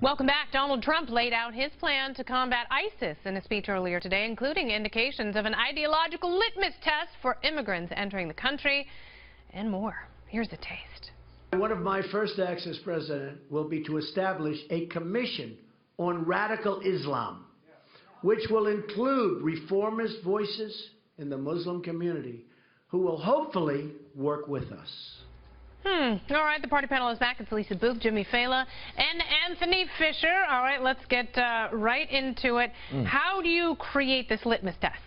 Welcome back. Donald Trump laid out his plan to combat ISIS in a speech earlier today, including indications of an ideological litmus test for immigrants entering the country and more. Here's a taste. One of my first acts as president will be to establish a commission on radical Islam, which will include reformist voices in the Muslim community who will hopefully work with us. All right, the party panel is back. It's Lisa Boothe, Jimmy Failla, and Anthony Fisher. All right, let's get right into it. How do you create this litmus test?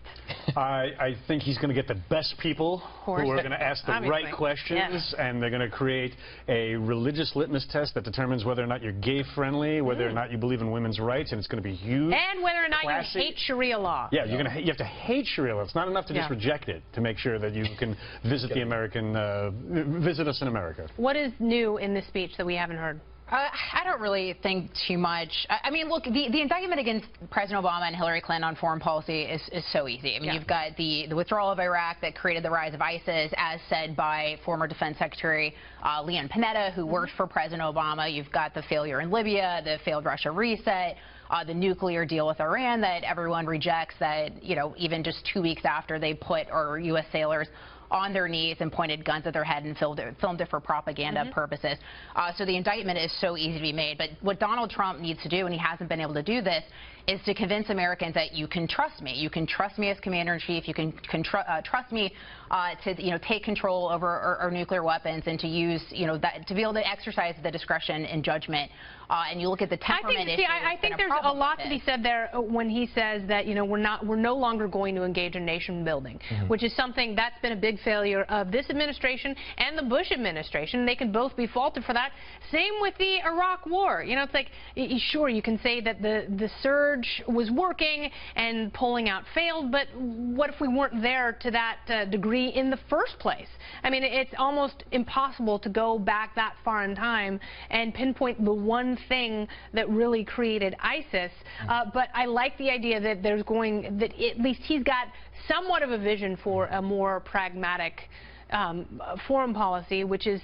I think he's going to get the best people who are going to ask the right questions, and they're going to create a religious litmus test that determines whether or not you're gay-friendly, whether or not you believe in women's rights, and it's going to be huge. And whether or not you hate Sharia law. Yeah, you have to hate Sharia law. It's not enough to just reject it to make sure that you can visit the visit us in America. What is new in this speech that we haven't heard? I don't really think too much. I mean, look, the indictment against President Obama and Hillary Clinton on foreign policy is so easy. I mean, you've got the withdrawal of Iraq that created the rise of ISIS, as said by former Defense Secretary Leon Panetta, who worked for President Obama. You've got the failure in Libya, the failed Russia reset, the nuclear deal with Iran that everyone rejects, that, you know, even just 2 weeks after they put our U.S. sailors on their knees and pointed guns at their head and filmed it for propaganda purposes. So the indictment is so easy to be made. But what Donald Trump needs to do, and he hasn't been able to do this, is to convince Americans that you can trust me. You can trust me as commander-in-chief. You can trust me to, take control over our nuclear weapons and to use, that, to be able to exercise the discretion and judgment. And you look at the temperament issue. I think there's a lot to be said there when he says that, we're no longer going to engage in nation building, which is something that's been a big failure of this administration and the Bush administration. They can both be faulted for that. Same with the Iraq War. It's like, sure, you can say that the surge was working and pulling out failed, but what if we weren't there to that degree in the first place? I mean, it's almost impossible to go back that far in time and pinpoint the one thing that really created ISIS. But I like the idea that that at least he's got somewhat of a vision for a more pragmatic foreign policy, which is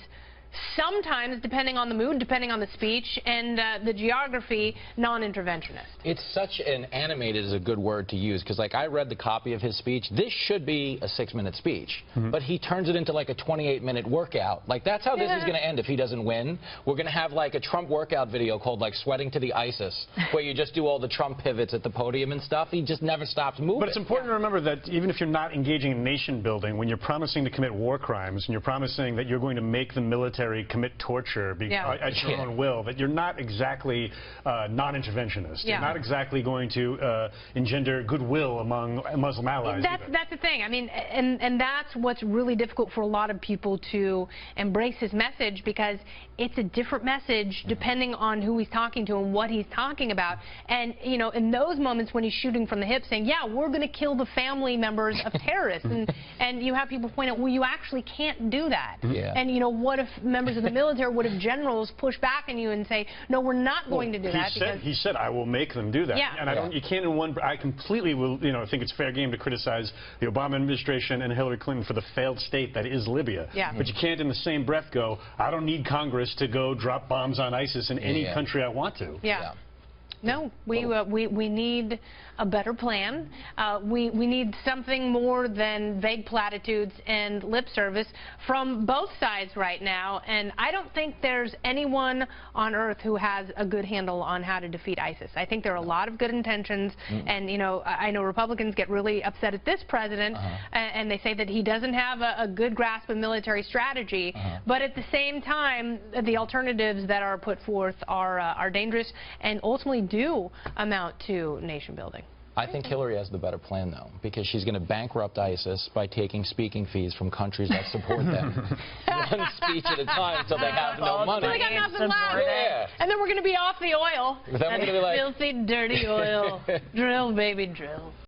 sometimes, depending on the mood, depending on the speech, and the geography, non-interventionist. It's such an animated is a good word to use, because I read the copy of his speech. This should be a 6-minute speech, but he turns it into like a 28-minute workout. That's how this is going to end if he doesn't win. We're going to have like a Trump workout video called Sweating to the ISIS, where you just do all the Trump pivots at the podium and stuff. He just never stops moving. But it's important to remember that even if you're not engaging in nation building, when you're promising to commit war crimes and you're promising that you're going to make the military commit torture at your own will, that you're not exactly non-interventionist. You're not exactly going to engender goodwill among Muslim allies. That's the thing. I mean, and that's what's really difficult for a lot of people to embrace his message, because it's a different message depending on who he's talking to and what he's talking about. And, in those moments when he's shooting from the hip saying, yeah, we're going to kill the family members of terrorists, and you have people point out, well, you actually can't do that. And, what if members of the military, what if generals push back on you and say, no, we're not going to do that? He said, I will make them do that. And you can't I completely will, think it's fair game to criticize the Obama administration and Hillary Clinton for the failed state that is Libya. But you can't in the same breath go, I don't need Congress to go drop bombs on ISIS in any country I want to. No, we need a better plan. We need something more than vague platitudes and lip service from both sides right now. And I don't think there's anyone on earth who has a good handle on how to defeat ISIS. I think there are a lot of good intentions. And, I know Republicans get really upset at this president, and they say that he doesn't have a good grasp of military strategy. But at the same time, the alternatives that are put forth are dangerous and ultimately do amount to nation building. I think Hillary has the better plan, though, because she's going to bankrupt ISIS by taking speaking fees from countries that support them. One speech at a time until they have no money. So they got nothing left. And then we're going to be off the oil. Then we're going to be like, filthy, dirty oil. Drill, baby, drill.